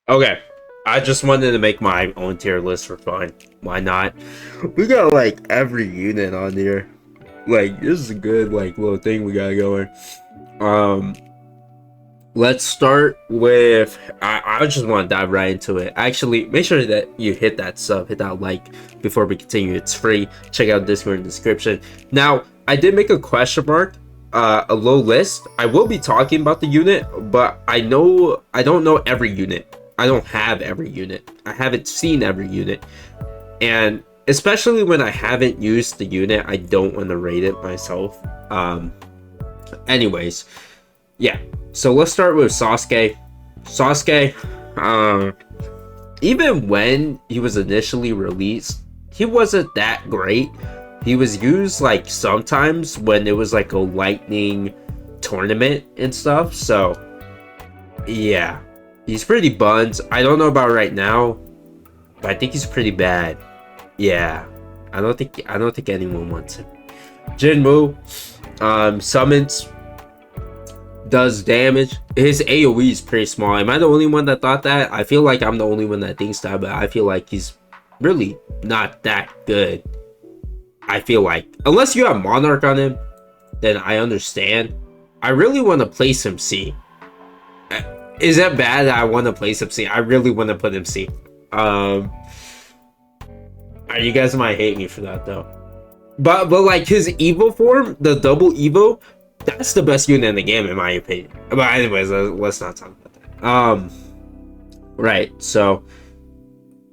Okay, I just wanted to make my own tier list for fun. Why not? We got like every unit on here. Like this is a good like little thing we got going. Um, let's start with. I just want to dive right into it. Actually, make sure that you hit that sub, hit that like before we continue. It's free. Check out Discord in the description. Now, I did make a question mark. A low list. I will be talking about the unit, but I don't know every unit. I don't have every unit. I haven't seen every unit. And especially when I haven't used the unit, I don't want to rate it myself. Anyways, yeah. So let's start with Sasuke. Sasuke, even when he was initially released, he wasn't that great. He was used like sometimes when it was like a lightning tournament and stuff. So yeah, he's pretty buns. I don't know about right now, but I think he's pretty bad. Yeah, I don't think anyone wants him. Jinwoo, summons, does damage. His AoE is pretty small. Am I the only one that thought that? I feel like I'm the only one that thinks that, but I feel like he's really not that good. I feel like unless you have Monarch on him, then I understand. I really want to place him C. Is that bad that I want to place him C? I really want to put him C. You guys might hate me for that though. But like his Evo form, the double Evo, that's the best unit in the game in my opinion. But anyways, let's not talk about that. Right. So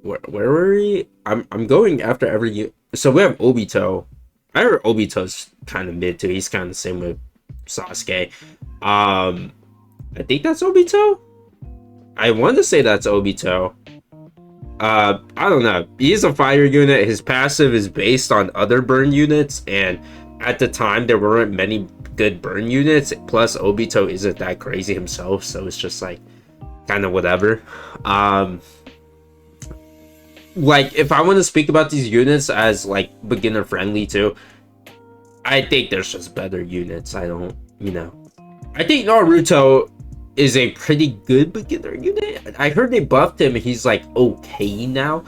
where were we? I'm going after every unit. So we have Obito. I heard Obito's kind of mid too. He's kind of the same with Sasuke. I think that's Obito. I want to say that's Obito. I don't know. He's a fire unit. His passive is based on other burn units, and at the time there weren't many good burn units. Plus, Obito isn't that crazy himself, so it's just like kind of whatever. Like if I want to speak about these units as like beginner friendly too, I think there's just better units. I don't, I think Naruto is a pretty good beginner unit. I heard they buffed him. He's like okay now.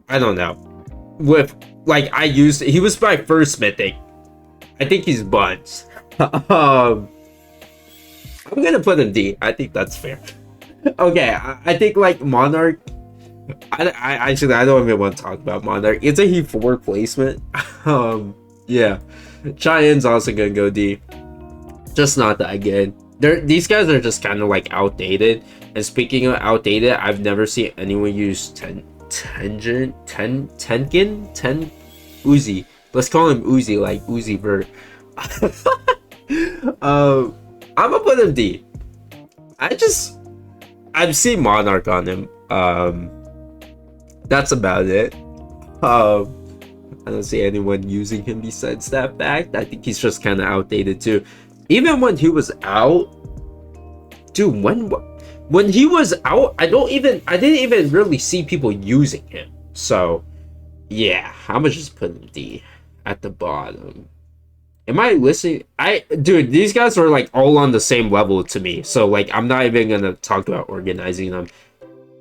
I don't know. With like he was my first mythic. I think he's buns. I'm gonna put him D. I think that's fair. Okay, I think like Monarch. I actually I don't even want to talk about Monarch. It's a he 4 placement. Yeah, Chula'inn's also gonna go D. Just not that good. These guys are just kind of like outdated. And speaking of outdated, I've never seen anyone use Tengen Uzi. Let's call him Uzi, like Uzi Vert. I'm gonna put him D. I've seen Monarch on him. That's about it. I don't see anyone using him besides that fact. I think he's just kind of outdated too. Even when he was out, dude, when he was out, I didn't even really see people using him. So yeah, I'm gonna just put him D at the bottom. Am I listening? Dude, these guys are like all on the same level to me. So like I'm not even gonna talk about organizing them.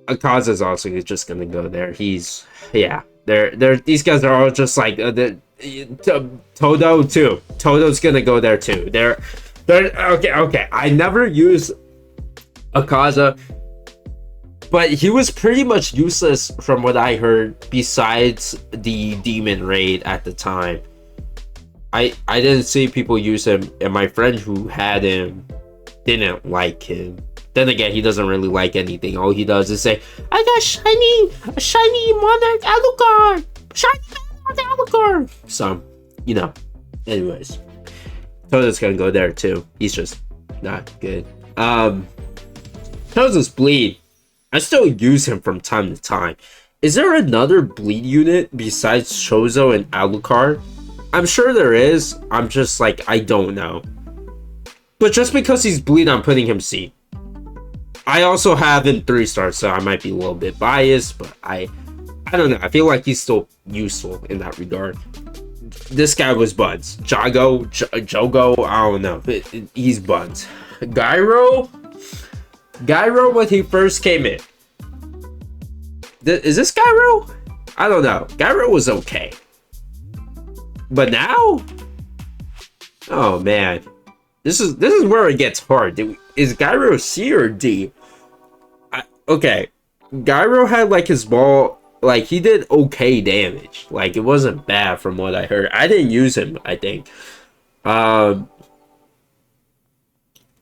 Akaza is also just gonna go there. These guys are all just like Todo too. Todo's gonna go there too. They're okay. I never used Akaza, but he was pretty much useless from what I heard. Besides the demon raid at the time, I didn't see people use him, and my friend who had him didn't like him. Then again, he doesn't really like anything. All he does is say, "I got shiny Monarch Alucard, shiny Monarch Alucard." So, anyways, Todo's gonna go there too. He's just not good. Choso's bleed. I still use him from time to time. Is there another bleed unit besides Choso and Alucard? I'm sure there is. I'm just like I don't know. But just because he's bleed, I'm putting him C. I also have him 3 stars, so I might be a little bit biased, but I don't know. I feel like he's still useful in that regard. This guy was buns. Jogo, I don't know. He's buns. Gyro, Gyro when he first came in. Is this Gyro? I don't know. Gyro was okay. But now? Oh man. This is where it gets hard. Is Gyro C or D? Okay. Gyro had like his ball, like he did okay damage. Like it wasn't bad from what I heard. I didn't use him, I think. I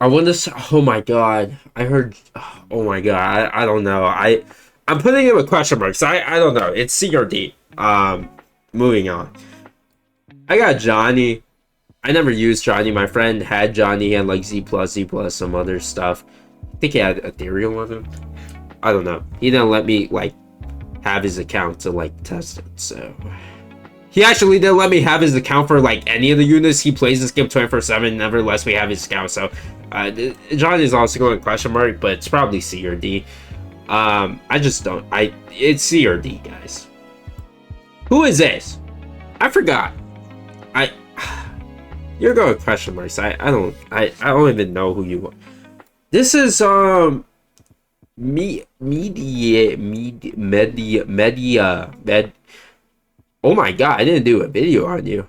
want to say, oh my god. I heard, oh my god. I don't know. I'm putting him with question marks. I don't know. It's C or D. Moving on. I got Johnny. I never used Johnny. My friend had Johnny and like Z+, some other stuff. I think he had Ethereal on him. I don't know. He didn't let me like have his account to like test it. So he actually didn't let me have his account for like any of the units. He plays this game 24/7. Never lets me have his account. So Johnny is also going question mark, but it's probably C or D. I just don't. It's C or D, guys. Who is this? I forgot. You're going question marks. I don't even know who you are. This is Medea. Oh my god, I didn't do a video on you.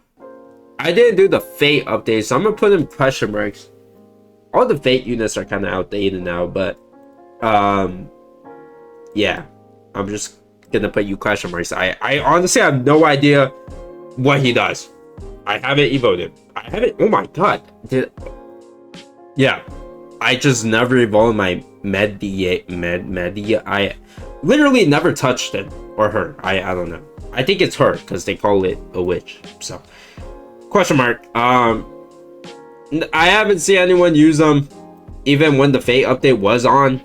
I didn't do the Fate update, so I'm gonna put in question marks. All the Fate units are kind of outdated now, but yeah, I'm just gonna put you question marks. I honestly have no idea what he does. I haven't evoed him. I haven't. Oh my god. Yeah, I just never evolved my Medea. I literally never touched him or her. I don't know. I think it's her because they call it a witch. So question mark. I haven't seen anyone use them even when the Fate update was on.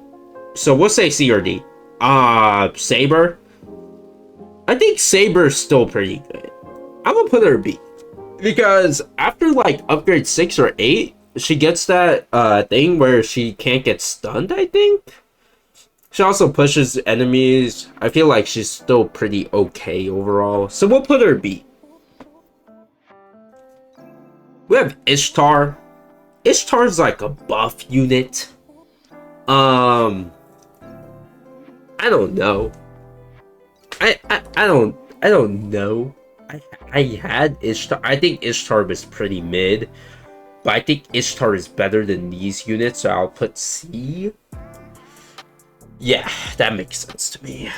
So we'll say C or D. Saber. I think Saber's still pretty good. I'm gonna put her B. Because after like upgrade 6 or 8, she gets that thing where she can't get stunned, I think. She also pushes enemies. I feel like she's still pretty okay overall. So we'll put her B. We have Ishtar. Ishtar's like a buff unit. I don't know. I don't know. I had Ishtar. I think Ishtar was pretty mid, but I think Ishtar is better than these units, so I'll put C. Yeah, that makes sense to me.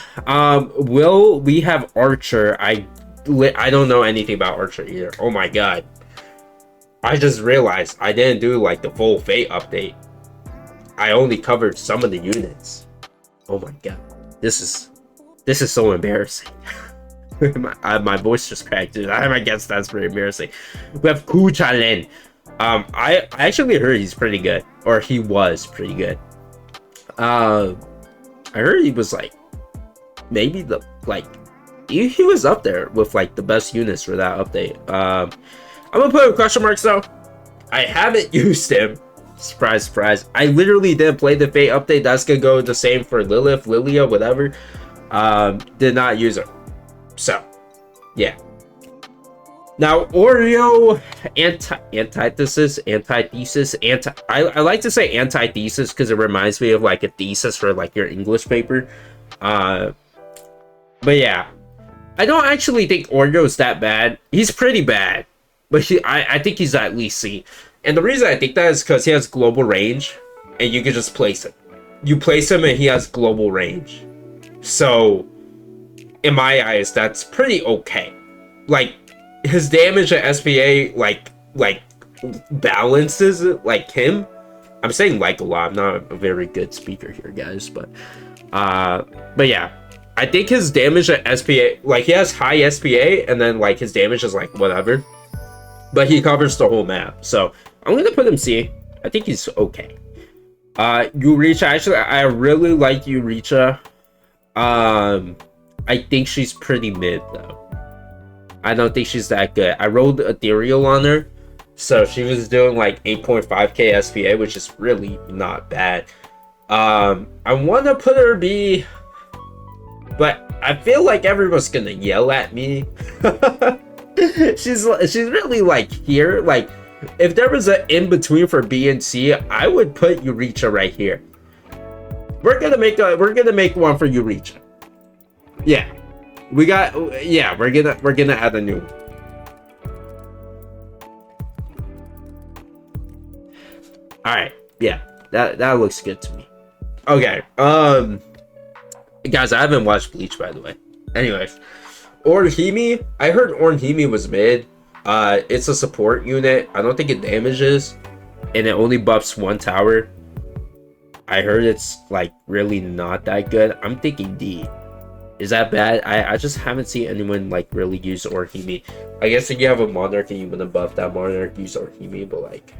Will we have Archer? I don't know anything about Archer either. Oh my god. I just realized I didn't do like the full Fate update. I only covered some of the units. Oh my god. This is so embarrassing. My voice just cracked, dude. I guess that's pretty embarrassing. We have Chulainn. I actually heard he's pretty good, or he was pretty good. I heard he was like maybe the he was up there with like the best units for that update. I'm gonna put in question marks though. I haven't used him. Surprise, surprise. I literally didn't play the Fate update. That's gonna go the same for Lilith, Lilia, whatever. Did not use her. So, yeah. Now, Oryo Antithesis. I like to say antithesis because it reminds me of like a thesis for like your English paper. But yeah, I don't actually think Oryo is that bad. He's pretty bad, but I think he's at least C. And the reason I think that is because he has global range, and you can just place him. You place him, and he has global range. So, in my eyes, that's pretty okay. Like, his damage at SPA, like balances it, like him. I'm saying like a lot. I'm not a very good speaker here, guys, but yeah. I think his damage at SPA, like, he has high SPA, and then, like, his damage is, like, whatever. But he covers the whole map. So, I'm going to put him C. I think he's okay. Yuioiriicha, actually, I really like Yuioiriicha. I think she's pretty mid, though. I don't think she's that good. I rolled Ethereal on her. So, she was doing, like, 8.5k SPA, which is really not bad. I want to put her B... But I feel like everyone's gonna yell at me. she's really like here. Like, if there was an in between for B and C, I would put Yuioiriicha right here. We're gonna make one for Yuioiriicha. Yeah. We're gonna add a new one. Alright, yeah. That looks good to me. Okay. Guys, I haven't watched Bleach, by the way. Anyways. Orihime, I heard Orihime was mid. It's a support unit. I don't think it damages, and it only buffs one tower. I heard it's like really not that good. I'm thinking D. Is that bad? I just haven't seen anyone like really use Orihime. I guess if you have a monarch and you want to buff that monarch, use Orihime, but like,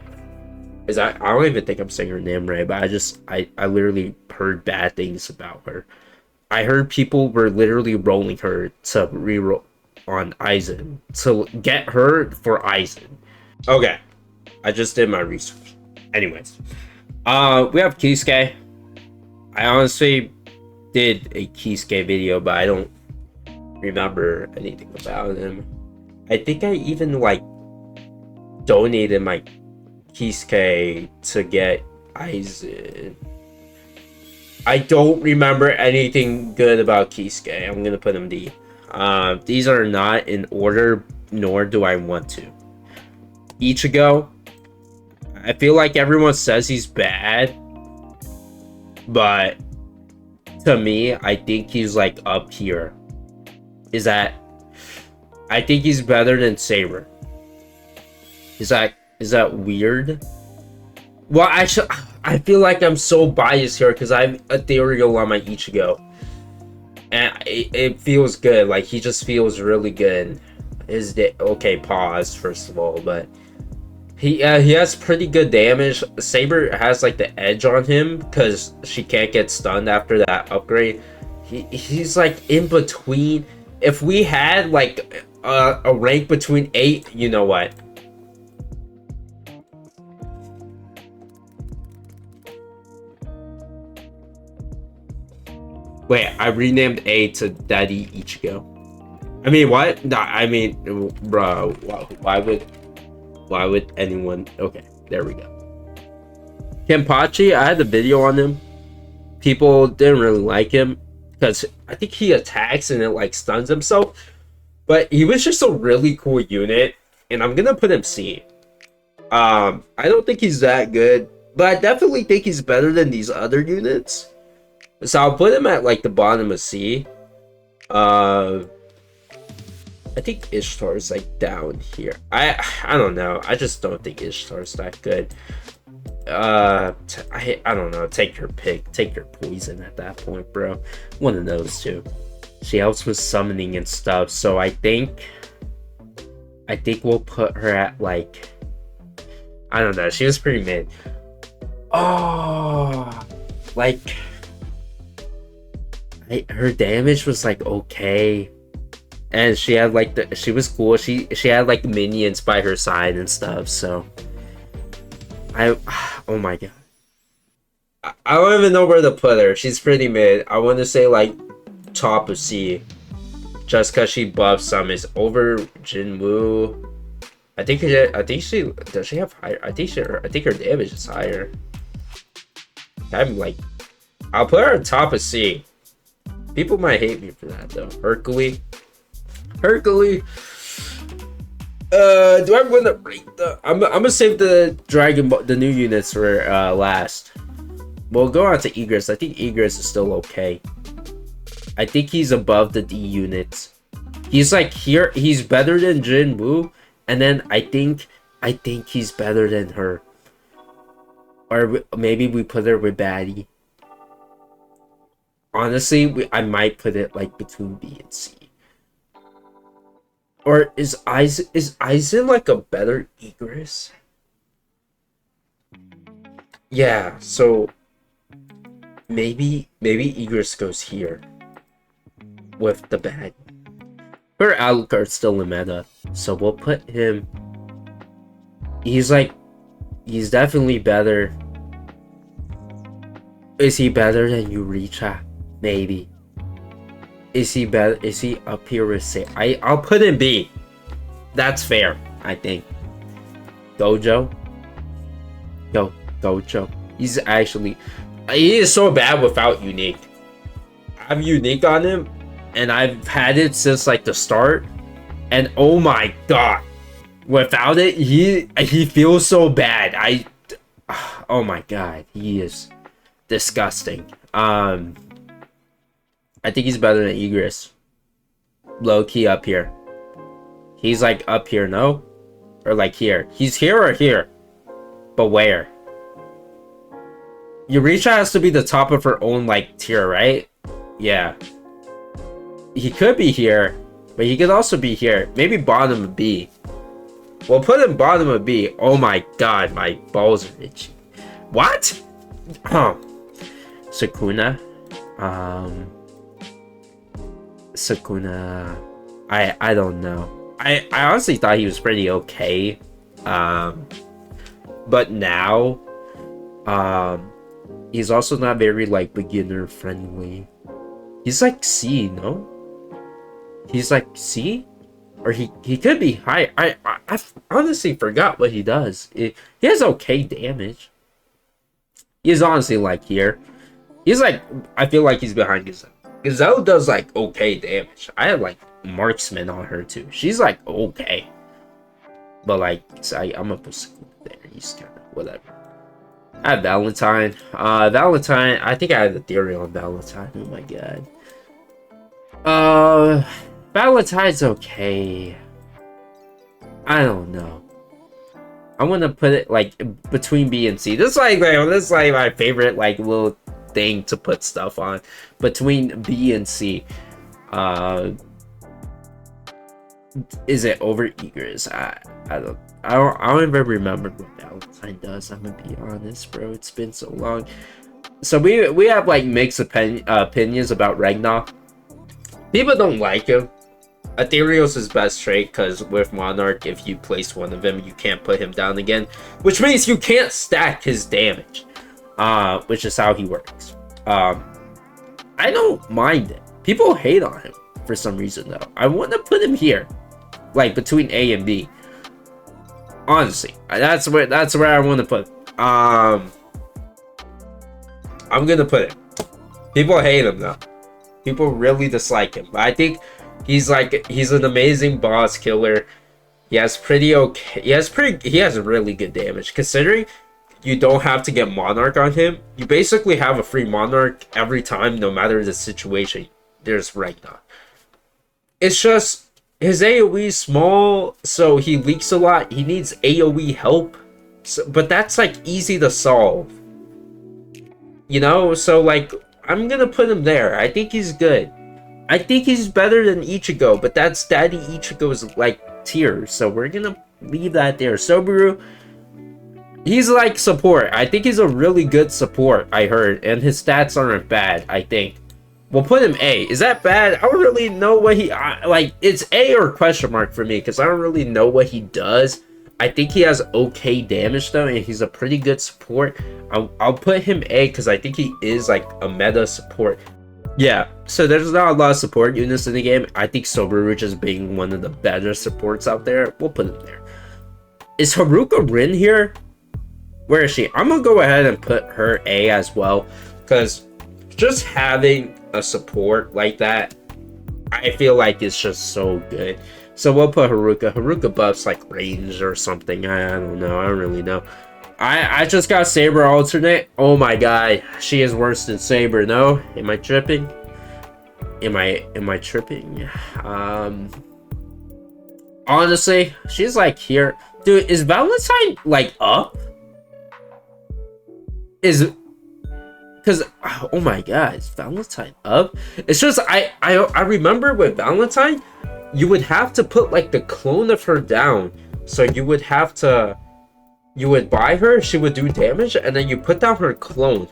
I don't even think I'm saying her name right, but I literally heard bad things about her. I heard people were literally rolling her to reroll on Aizen to get her for Aizen. Okay, I just did my research. Anyways, we have Kisuke. I honestly did a Kisuke video, but I don't remember anything about him. I think I even like donated my Kisuke to get Aizen. I don't remember anything good about Kisuke. I'm gonna put him D. These are not in order, nor do I want to. Ichigo, I feel like everyone says he's bad, but to me, I think he's like up here. I think he's better than Saber. Is that weird? Well, actually, I feel like I'm so biased here because I have Ethereal on my Ichigo. And it feels good. Like, he just feels really good. Okay, pause, first of all. But he has pretty good damage. Saber has, like, the edge on him because she can't get stunned after that upgrade. He's, like, in between. If we had, like, a rank between 8, you know what? Wait, I renamed A to Daddy Ichigo. I mean, what? No, I mean, bro, why would anyone? Okay, there we go. Kenpachi, I had a video on him. People didn't really like him because I think he attacks and it like stuns himself. But he was just a really cool unit, and I'm gonna put him C. I don't think he's that good, but I definitely think he's better than these other units. So I'll put him at like the bottom of C. I think Ishtar is like down here. I don't know. I just don't think Ishtar's that good. I don't know. Take your pick. Take your poison at that point, bro. One of those two. She helps with summoning and stuff. So I think we'll put her at like, I don't know. She was pretty mid. Oh, like. Her damage was like okay, and she had like she was cool. She had like minions by her side and stuff. So oh my god, I don't even know where to put her. She's pretty mid. I want to say like top of C, just cause she buffs some is over Jinwoo. I think she does she have higher. I think her damage is higher. I'm like, I'll put her on top of C. People might hate me for that though. Hercule. Do I want to rate the? I'm gonna save the the new units for last. We'll go on to Egress. I think Egress is still okay. I think he's above the D units. He's like here. He's better than Jinwoo, and then I think he's better than her. Or maybe we put her with baddie. Honestly, I might put it like between B and C. Or is Aizen like a better Egress? Yeah, so maybe Egress goes here with the bag. Her Alucard's still in meta, so we'll put him. He's definitely better. Is he better than Yuioiriicha? Maybe. Is he better? Is he up here with say? I'll put him B. That's fair, I think. Gojo. Gojo. He's actually He is so bad without unique. I have unique on him, and I've had it since like the start. And oh my god, without it, he feels so bad. Oh my god, he is disgusting. I think he's better than Igris. Low key up here. He's like up here, no? Or like here. He's here or here? But where? Yuioiriicha has to be the top of her own like tier, right? Yeah. He could be here, but he could also be here. Maybe bottom of B. We'll put him bottom of B. Oh my god, my balls are itchy. What? Sukuna. Sukuna. I don't know. I honestly thought he was pretty okay. But now, he's also not very like beginner friendly. He's like C, no? He's like C? Or he could be high. I honestly forgot what he does. He has okay damage. He's honestly like here. He's like, I feel like he's behind Gazelle. Gazelle does like okay damage. I have like marksman on her too. She's like okay. But like, I'm gonna put Sukuna there. He's kind of whatever. I have Valentine. Valentine, I think I had the theory on Valentine. Oh my god. Valentine's okay. I don't know. I want to put it like between B and C. This is like my favorite like little thing to put stuff on. Between B and C. Is it over Igris? I don't even remember what Valentine does. I'm gonna be honest, bro. It's been so long. So we have like mixed opinions about Ragnar. People don't like him. Ethereal's his best trait because with Monarch, if you place one of them, you can't put him down again, which means you can't stack his damage, which is how he works. I don't mind it. People hate on him for some reason though. I want to put him here, like between A and B. Honestly, that's where I want to put him. I'm gonna put him. People hate him though. People really dislike him, but I think he's an amazing boss killer. He has really good damage considering you don't have to get Monarch on him. You basically have a free Monarch every time, no matter the situation. There's Ragnar. It's just his AoE is small, so he leaks a lot. He needs AoE help, but that's like easy to solve. You know, so like I'm gonna put him there. I think he's good. I think he's better than Ichigo, but that's Daddy Ichigo's like tier, so we're gonna leave that there. Sobaru, he's like support. I think he's a really good support, I heard, and his stats aren't bad, I think. We'll put him A. Is that bad? I don't really know what he like. It's A or question mark for me because I don't really know what he does. I think he has okay damage though, and he's a pretty good support. I'll put him A because I think he is like a meta support. Yeah, so there's not a lot of support units in the game. I think Sobaru just being one of the better supports out there. We'll put him there. Is Haruka Rin here? Where is she? I'm gonna go ahead and put her A as well because just having a support like that, I feel like it's just so good. So we'll put Haruka. Haruka buffs like range or something. I don't know. I don't really know. I just got Saber Alternate. Oh my god. She is worse than Saber. No? Am I tripping? Am I tripping? Honestly, she's like here. Dude, is Valentine like up? Because oh my god, is Valentine up? It's just I remember with Valentine, you would have to put like the clone of her down. So you would buy her, she would do damage, and then you put down her clone.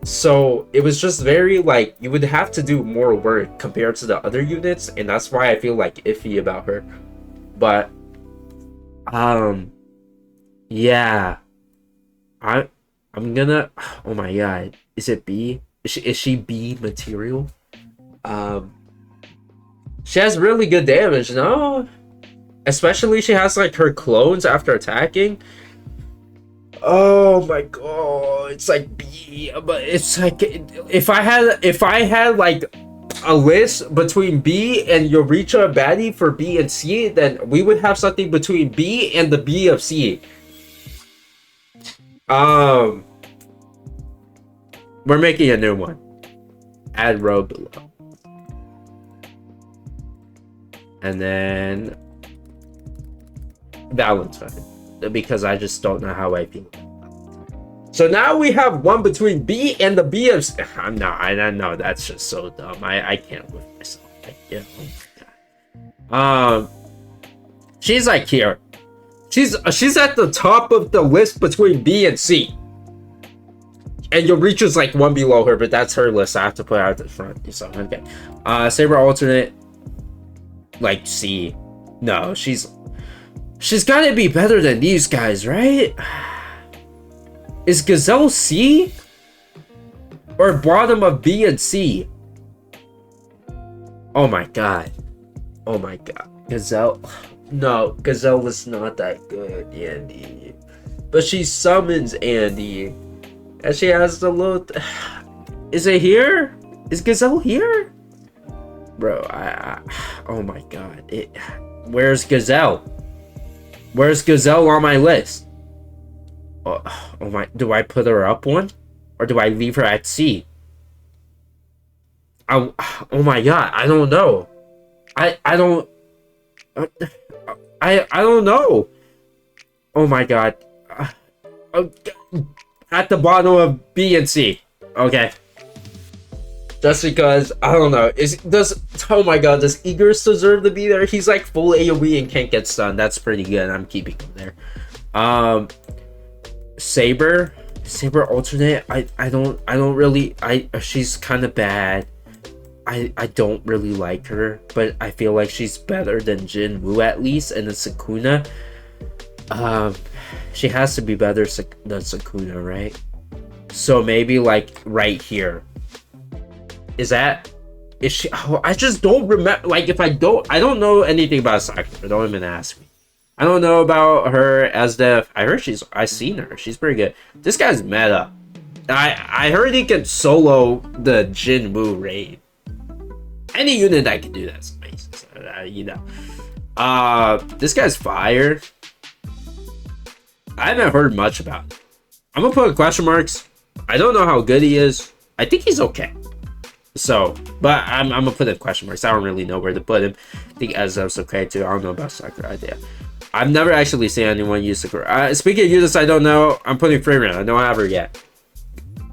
So it was just very like you would have to do more work compared to the other units, and that's why I feel like iffy about her. But yeah, I'm gonna, oh my god, is it B? Is she B material? She has really good damage, no? Especially she has like her clones after attacking. Oh my god, it's like B, but it's like if I had like a list between B and Yuioiriicha baddie for B and C, then we would have something between B and the B of C. We're making a new one. Add row below. And then Valentine. Because I just don't know how I feel. So now we have one between B and the B of C. No, I know that's just so dumb. I can't with myself. Yeah. She's like here. She's at the top of the list between B and C. And Yuioiriicha's like one below her, but that's her list. I have to put her at the front. So okay. Saber alternate. Like C. No, she's gotta be better than these guys, right? Is Gazelle C? Or bottom of B and C? Oh my god. Oh my god. Gazelle. No, Gazelle is not that good, Andy. But she summons Andy. And she has the little... Is it here? Is Gazelle here? Bro, oh my god. Where's Gazelle? Where's Gazelle on my list? Oh my, do I put her up one? Or do I leave her at C? Oh my god, I don't know. I don't know. Oh my god. At the bottom of B and C. Okay. Just because, I don't know. Oh my god, does Igris deserve to be there? He's like full AoE and can't get stunned. That's pretty good. I'm keeping him there. Saber alternate. I don't really, she's kind of bad. I don't really like her, but I feel like she's better than Jinwoo at least, and then Sukuna. She has to be better than Sukuna, right? So maybe like right here. Is she? Oh, I just don't remember. Like if I don't know anything about Sakura. Don't even ask me. I don't know about her as the. I've seen her. She's pretty good. This guy's meta. I heard he can solo the Jinwoo raid. Any unit that can do that's amazing. You know. This guy's fire. I haven't heard much about him. I'm gonna put question marks. I don't know how good he is. I think he's okay. So, but I'm gonna put in question marks. I don't really know where to put him. I think Ezra's okay too. I don't know about Sakura idea. I've never actually seen anyone use Sakura. Speaking of units I don't know, I'm putting Freeman. I don't have her yet.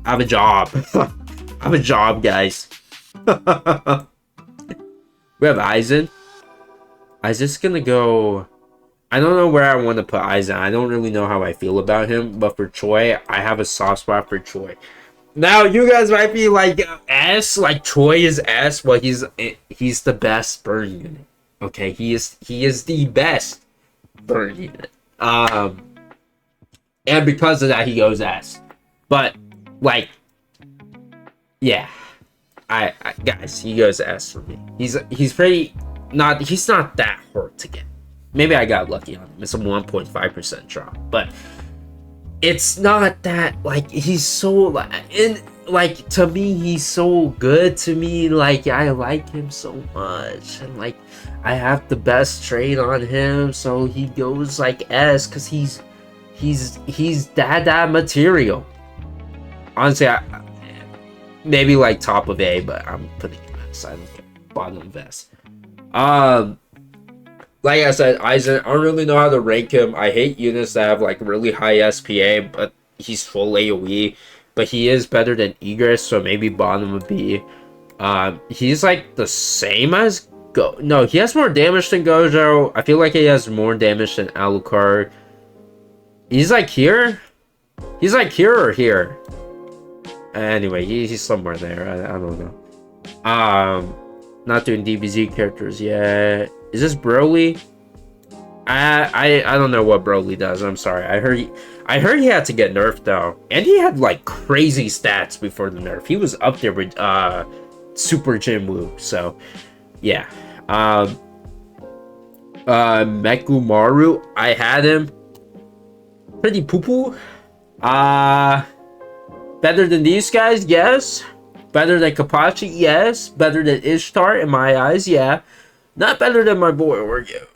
I have a job. I have a job, guys. We have Aizen. Aizen's gonna go. I don't know where I want to put Aizen. I don't really know how I feel about him. But for Choy, I have a soft spot for Choy. Now you guys might be like S, like Choy is S. Well, he's the best burn unit. Okay, he is the best burn unit. And because of that, he goes S. But like, yeah, I guys, he goes S for me. He's pretty not. He's not that hard to get. Maybe I got lucky on him. It's a 1.5% drop, but it's not that like he's so like to me he's so good to me. Like I like him so much, and like I have the best trade on him, so he goes like S because he's that material. Honestly, maybe like top of A, but I'm putting him S. I don't care. Bottom of S. Like I said, Aizen, I don't really know how to rank him. I hate units that have like really high SPA, but he's full AoE. But he is better than Igris, so maybe bottom would be. He's like the same as No, he has more damage than Gojo. I feel like he has more damage than Alucard. He's like here. He's like here or here. Anyway, he's somewhere there. I don't know. Not doing DBZ characters yet. Is this Broly? I don't know what Broly does. I'm sorry. I heard he had to get nerfed though, and he had like crazy stats before the nerf. He was up there with Super Jinwoo. So yeah. Mekumaru, I had him. Pretty poo poo. Better than these guys, yes. Better than Kapachi, yes. Better than Ishtar in my eyes, yeah. Not better than my boy Oryo.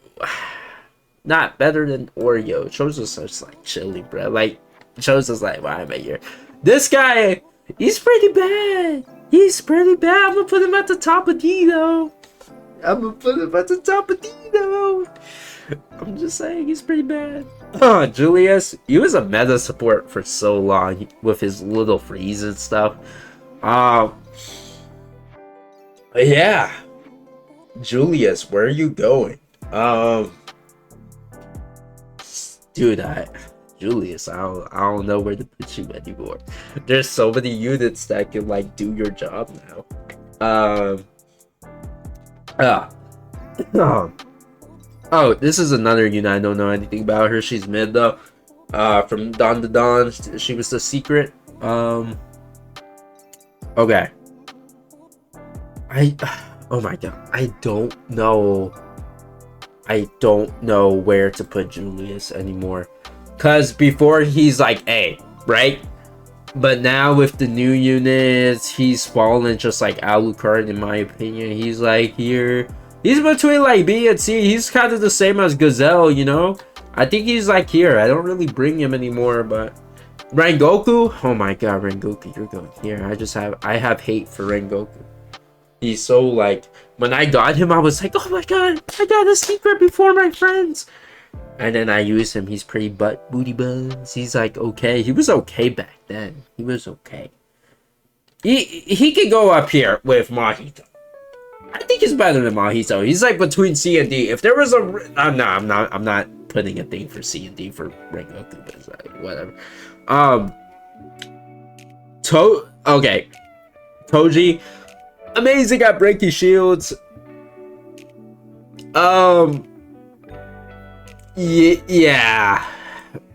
Not better than Oryo. Choso's just like chilly, bro. Like, Choso's like, why am I here? This guy, he's pretty bad. He's pretty bad. I'm gonna put him at the top of D, though. I'm just saying, he's pretty bad. Julius, he was a meta support for so long with his little freeze and stuff. Yeah. Julius, where are you going? Dude, Julius, I don't know where to put you anymore. There's so many units that can like do your job now. Oh, this is another unit I don't know anything about her. She's mid though. From Dawn to Dawn, she was the secret. Okay. Oh my god, I don't know where to put Julius anymore. Cause before he's like A, right? But now with the new units, he's fallen just like Alucard in my opinion. He's like here. He's between like B and C. He's kind of the same as Gazelle, you know? I think he's like here. I don't really bring him anymore, but Rengoku? Oh my god, Rengoku, you're going here. I have hate for Rengoku. He's so like, when I got him, I was like, oh my god, I got a secret before my friends. And then I use him. He's pretty booty buns. He's like okay. He was okay back then. He was okay. He could go up here with Mahito. I think he's better than Mahito. He's like between C and D. If there was a, I'm not putting a thing for C and D for Rengoku, but it's like whatever. Okay, Toji, amazing at breaking shields. Yeah,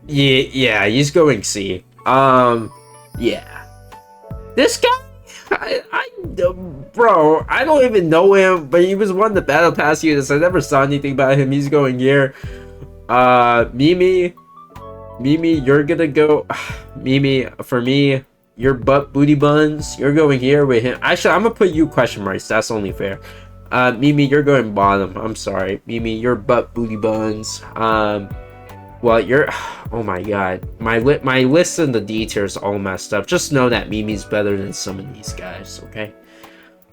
he's going C. Yeah, this guy, bro, I don't even know him, but he was one of the battle pass units. I never saw anything about him. He's going here. Mimi, you're gonna go. Mimi, for me, your butt booty buns, you're going here with him. Actually, I'm gonna put you question marks. That's only fair. Mimi, you're going bottom. I'm sorry, Mimi, your butt booty buns. Well, you're. Oh my god, my list and the D tier is all messed up. Just know that Mimi's better than some of these guys. Okay.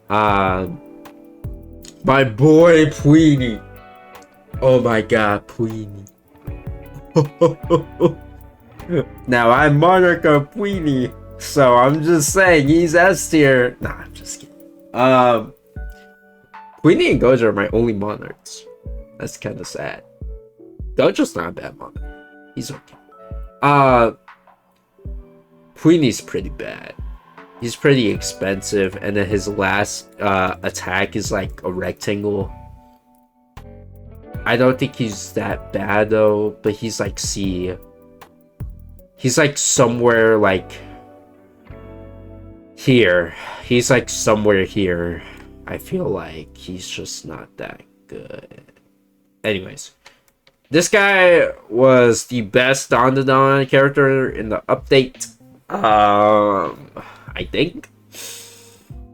My boy Puini. Oh my god, Puini. Now I'm Monarch of Puini, so I'm just saying he's S tier. Nah, I'm just kidding. Puini and Gojo are my only monarchs. That's kind of sad. Gojo's not a bad monarch. He's okay. Puini's pretty bad. He's pretty expensive, and then his last attack is like a rectangle. I don't think he's that bad though, but he's like C. He's like somewhere like here. He's like somewhere here. I feel like he's just not that good. Anyways, this guy was the best Dawn to Dawn character in the update. I think.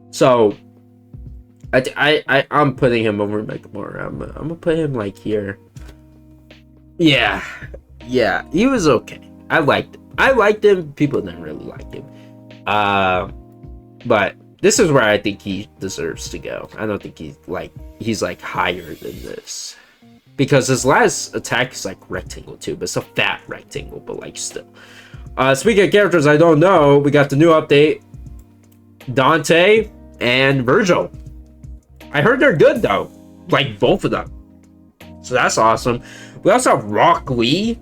So I'm putting him over Megamora. I'm gonna put him like here. Yeah, he was okay. I liked him. People didn't really like him. But this is where I think he deserves to go. I don't think he's like higher than this. Because his last attack is like rectangle too, but it's a fat rectangle, but like still. Speaking of characters I don't know, we got the new update. Dante and Vergil. I heard they're good though. Like both of them. So that's awesome. We also have Rock Lee.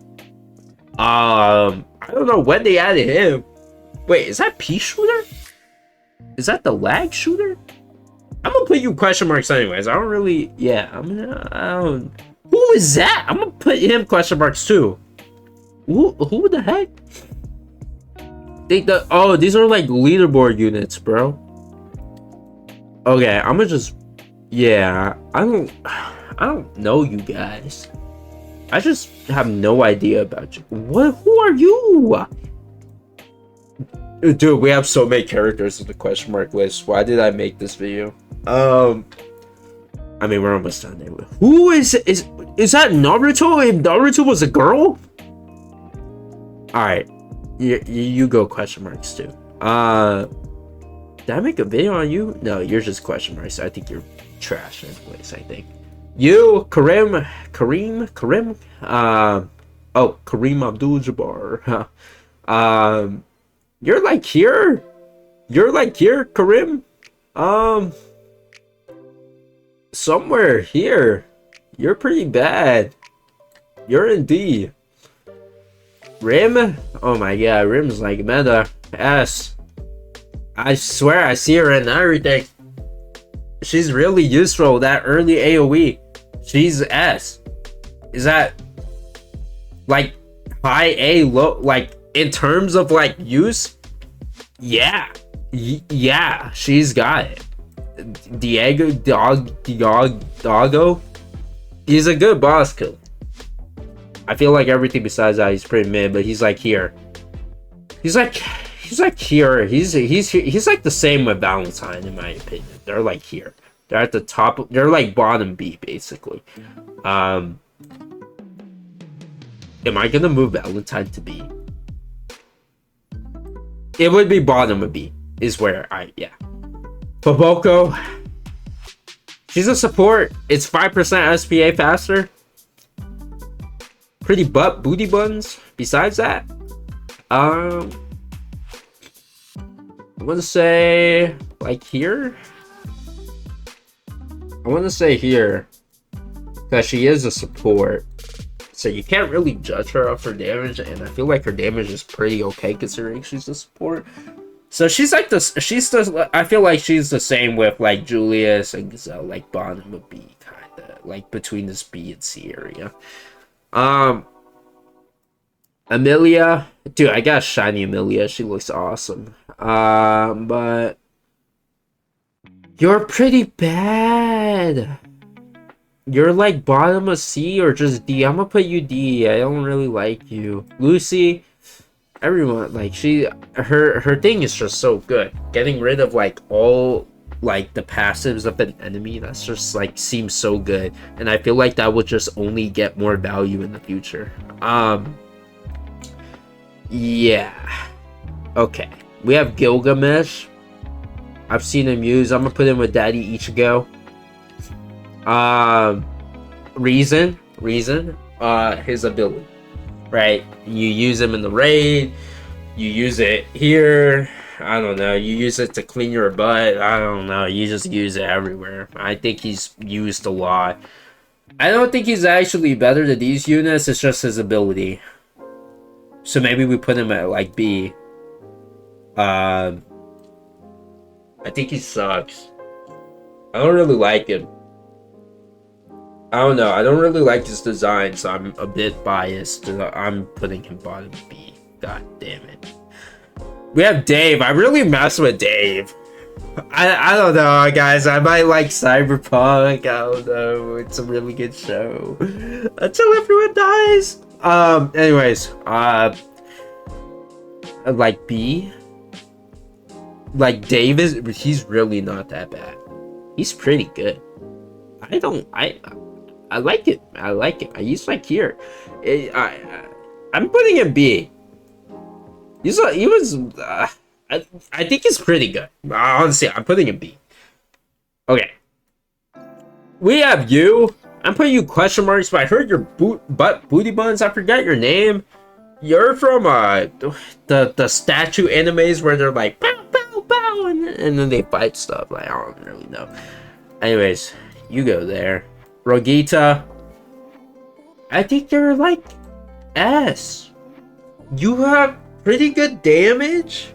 I don't know when they added him. Wait, is that P shooter? Is that the lag shooter? I'm gonna put you question marks anyways. I don't really. Yeah, I don't. Who is that? I'm gonna put him question marks too. Who the heck? Oh, these are like leaderboard units, bro. Okay, I'm gonna just. Yeah, I don't know you guys. I just have no idea about you. Who are you? Dude, we have so many characters in the question mark list. Why did I make this video? I mean, we're almost done anyway. Who is that Naruto? If Naruto was a girl? Alright. You go question marks too. Did I make a video on you? No, you're just question marks. I think you're trash anyways, I think. You, Kareem, oh, Kareem Abdul-Jabbar. You're like here? You're like here, Kareem? Somewhere here. You're pretty bad. You're in D. Rim? Oh my god, Rim's like meta. S. I swear I see her in everything. She's really useful, that early AoE. She's S. Is that like high A, low, like in terms of like use? Yeah. Yeah, she's got it. Doggo. He's a good boss kill. I feel like everything besides that he's pretty mid, but he's like here. He's like here. He's like the same with Valentine in my opinion. They're like here. They're at the top. They're like bottom B basically. Am I gonna move Valentine to B? It would be bottom of B is where yeah. Baboko. She's a support. It's 5% SPA faster. Pretty booty buns. Besides that, I want to say like here. I want to say here because she is a support, so you can't really judge her off her damage, and I feel like her damage is pretty okay considering she's a support. So she's like this. I feel like she's the same with like Julius and Gazelle, like bottom of B, kind of like between this B and C area. Amelia, dude, I got shiny Amelia. She looks awesome. But you're pretty bad. You're like bottom of C or just D. I'm gonna put you D. I don't really like you. Lucy, everyone like her thing is just so good. Getting rid of like all like the passives of an enemy, that's just like seems so good, and I feel like that would just only get more value in the future. Yeah. Okay. We have Gilgamesh. I've seen him use. I'm gonna put him with Daddy Ichigo. Reason. His ability. Right? You use him in the raid. You use it here. I don't know. You use it to clean your butt. I don't know. You just use it everywhere. I think he's used a lot. I don't think he's actually better than these units. It's just his ability. So maybe we put him at like B. I think he sucks. I don't really like him. I don't know. I don't really like his design, so I'm a bit biased. I'm putting him bottom B. God damn it. We have Dave. I really mess with Dave. I don't know, guys. I might like Cyberpunk. I don't know. It's a really good show. Until everyone dies. Anyways, like B, like Dave he's really not that bad. He's pretty good. I like it. I like it. He's like here. I'm putting him B. I think he's pretty good. Honestly, I'm putting him B. Okay. We have you. I'm putting you question marks, but I heard your booty buns. I forgot your name. You're from the statue animes where they're like pow pow pow and then they fight stuff. Like I don't really know. Anyways, you go there. Vogita. I think you're like S. You have pretty good damage.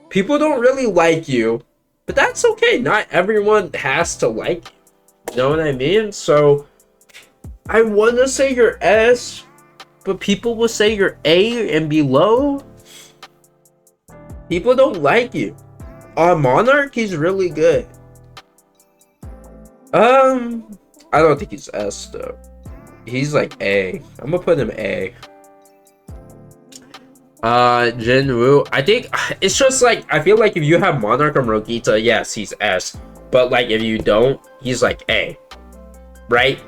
People don't really like you, but that's okay. Not everyone has to like you. You know what I mean? So I want to say you're S, but people will say you're A and below. People don't like you. Monarch, he's really good. I don't think he's S though. He's like A. I'm gonna put him A. Jinwoo. I think it's just like I feel like if you have Monarch or Vogita, yes, he's S. But like if you don't, he's like A. Right?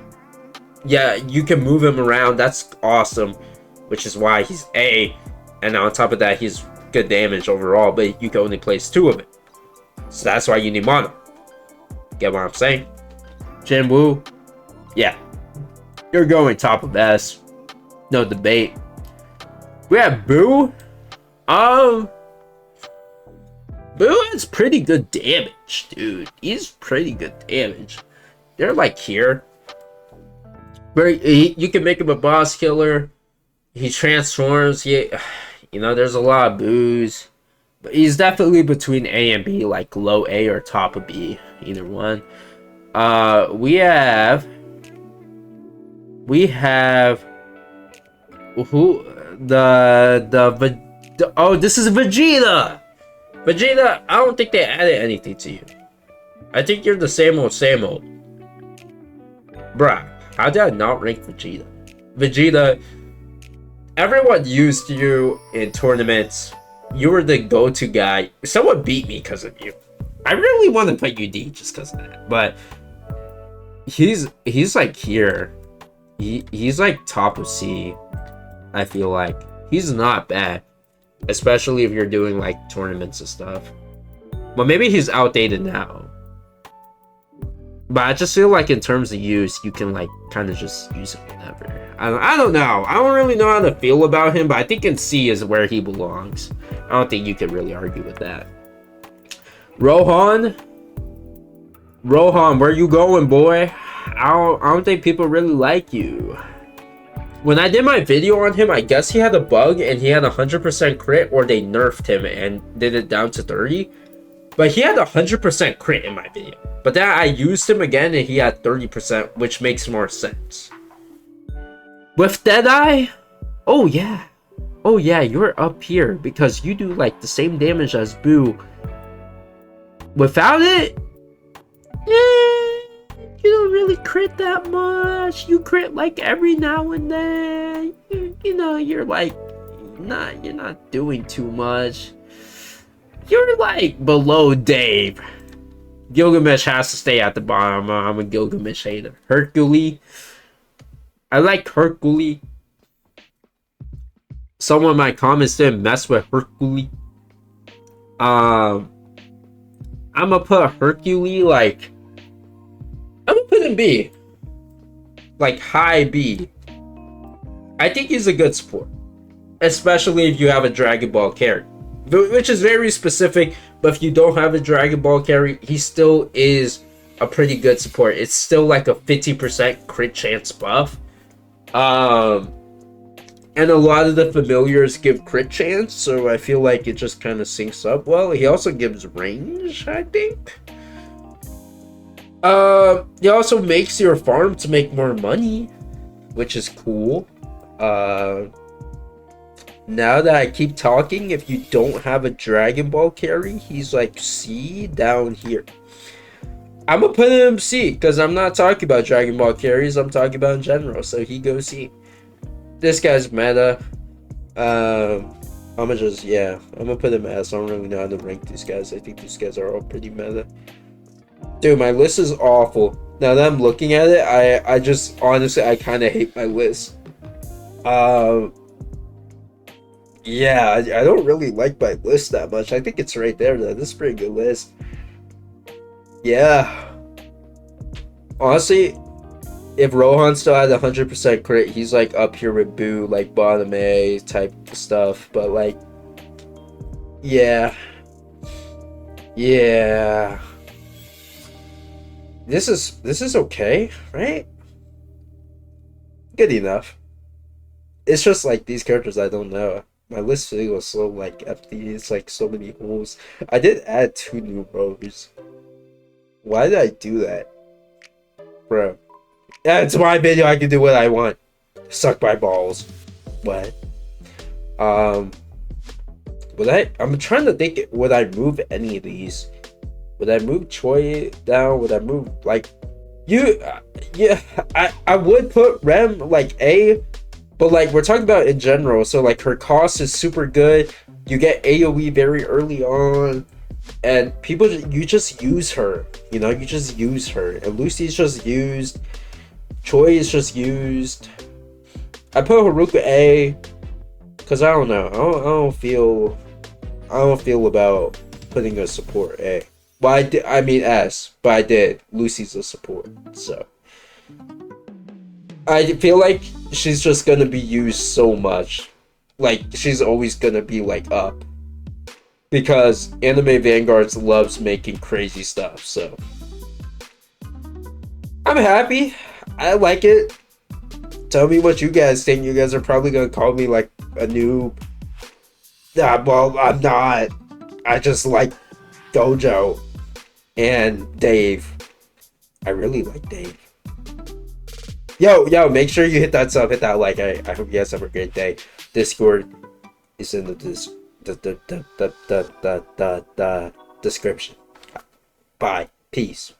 Yeah, you can move him around. That's awesome. Which is why he's A. And on top of that, he's good damage overall, but you can only place 2 of it. So that's why you need Monarch. Get what I'm saying? Jinwoo. Yeah. You're going top of S. No debate. We have Boo. Boo has pretty good damage, dude. He's pretty good damage. They're like here. You can make him a boss killer. He transforms. You know, there's a lot of Boos. But he's definitely between A and B, like low A or top of B. Either one. We have who oh, this is Vegeta. Vegeta, I don't think they added anything to you. I think you're the same old. Bruh, how did I not rank Vegeta? Vegeta, everyone used you in tournaments. You were the go-to guy. Someone beat me because of you. I really want to put you D just because of that. But he's like here. He's like top of C. I feel like he's not bad, especially if you're doing like tournaments and stuff. But maybe he's outdated now. But I just feel like in terms of use, you can like kind of just use it whenever. I don't know. I don't really know how to feel about him, but I think in C is where he belongs. I don't think you can really argue with that. Rohan, where you going, boy? I don't think people really like you. When I did my video on him, I guess he had a bug and he had 100% crit, or they nerfed him and did it down to 30. But he had 100% crit in my video. But then I used him again and he had 30%, which makes more sense. With Deadeye? Oh yeah, you're up here because you do like the same damage as Boo. Without it, you don't really crit that much. You crit like every now and then. You know, you're like you're not doing too much. You're like below Dave. Gilgamesh has to stay at the bottom. I'm a Gilgamesh hater. Hercule. I like Hercule. Some of my comments didn't mess with Hercule. I'm gonna put Hercule like, I'm gonna put him B. Like high B. I think he's a good support. Especially if you have a Dragon Ball carry. Which is very specific, but if you don't have a Dragon Ball carry, he still is a pretty good support. It's still like a 50% crit chance buff. And a lot of the familiars give crit chance, so I feel like it just kind of syncs up well. He also gives range, I think. He also makes your farm to make more money, which is cool. Now that I keep talking, if you don't have a Dragon Ball carry, he's like C down here. I'm gonna put him C because I'm not talking about Dragon Ball carries, I'm talking about in general, so he goes C. This guy's meta. I'm gonna put him S. I don't really know how to rank these guys. I think these guys are all pretty meta. Dude, my list is awful. Now that I'm looking at it, I just honestly I kind of hate my list. Yeah, I don't really like my list that much. I think it's right there though. This is a pretty good list. Yeah. Honestly, if Rohan still had 100% crit, he's like up here with Boo, like bottom A type stuff. But like, yeah. This is okay, right? Good enough. It's just like these characters I don't know. My list feels so like empty. It's like so many holes. I did add 2 new rows. Why did I do that, bro? Yeah, it's my video. I can do what I want. Suck my balls. What? I'm trying to think. Would I move any of these? Would I move Choy down? Would I move like you? Yeah, I would put Rem like A, But like we're talking about in general, so like her cost is super good. You get AoE very early on, and people you just use her. You know, you just use her. And Lucy's just used. Choy is just used. I put Haruka A, cause I don't know. I don't feel about putting a support A. Well, I mean S, but I did. Lucy's a support, so I feel like she's just gonna be used so much. Like she's always gonna be like up, because anime Vanguards loves making crazy stuff. So I'm happy. I like it. Tell me what you guys think. You guys are probably gonna call me like a noob. Well, I'm not. I just like Gojo and Dave. I really like Dave. Yo, make sure you hit that sub, hit that like. I hope you guys have a great day. Discord is in the description. Bye. Peace.